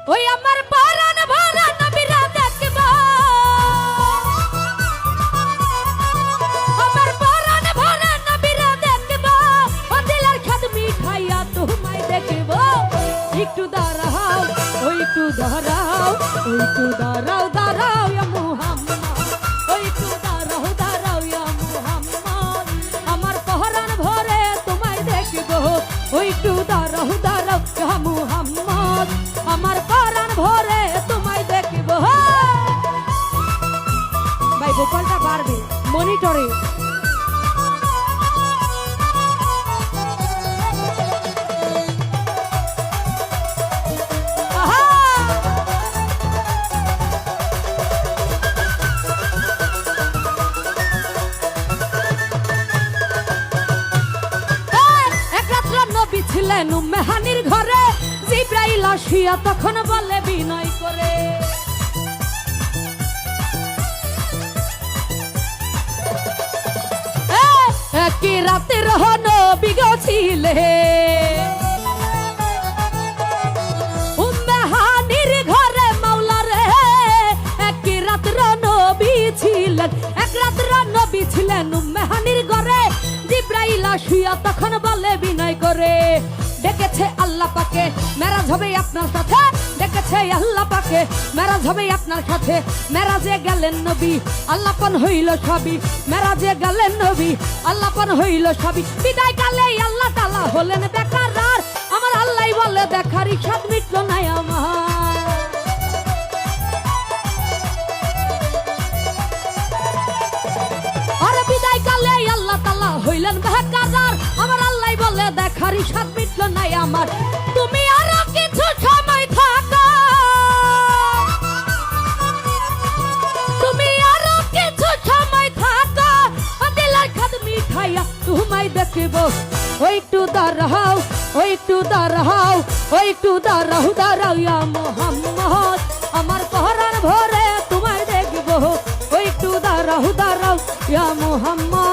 ওই আমার পরাণ ভরা নবীরা দেখব আমার পরাণ ভরা নবীরা দেখব ও দিলের খাদ মিঠাইয়া তোমায় দেখব একটু দাঁড়াও ওই একটু দাঁড়াও ওই একটু দাঁড়াও দাঁড়াও ইয়া মুহাম্মদ ওই একটু দাঁড়াও দাঁড়াও ইয়া মুহাম্মদ আমার পরাণ ভরে তোমায় দেখব ওই একটু দাঁড়াও দাঁড়াও ইয়া মুহাম্মদ আমার পরাণ ভরে তোমায় দেখব ভাই ভোকালটা বাড়বে মনিটরে ছিলেন মেহানির ঘরে জিব্রাইল আসিয়া তখন বলে বিনয় করে একই রাতের নবী ছিলে মেহানির ঘরে মাওলা রে একই রাতের নবী ছিলেন এক রাতের নবী ছিলেন মেহানির ঘরে জিব্রাইল আসিয়া তখন বলে বিনয় করে ডেকেছে আল্লাহ পাকে মেরাজ হবে আপনার সাথে ডেকেছে আল্লাহ পাকে মেরাজ হবে আপনার সাথে মেরাজে গেলেন নবী আল্লাহপন হইল সবই মেরাজে গেলেন নবী আল্লাহপন হইল সবই বিদায় কালে আল্লাহ তাআলা হলেন বেকার আর আমার আল্লাহ বলে দেখার ইচ্ছা মিটলো না আমার আরে বিদায় কালে আল্লাহ তাআলা হইলেন বেকার আর আমার আল্লাহ বলে দেখার ইচ্ছা মিটলো না আমার তুমি আরো কিছু সময় থাকো তুমি আরো কিছু সময় থাকো দিলের খাদ মিঠাইয়া তোমায় দেখব ওই একটু দাঁড়াও ওই একটু দাঁড়াও ওই একটু দাঁড়াও দাঁড়াও ইয়া মুহাম্মদ আমার পরাণ ভরে তোমায় দেখব ওই একটু দাঁড়াও দাঁড়াও ইয়া মুহাম্মদ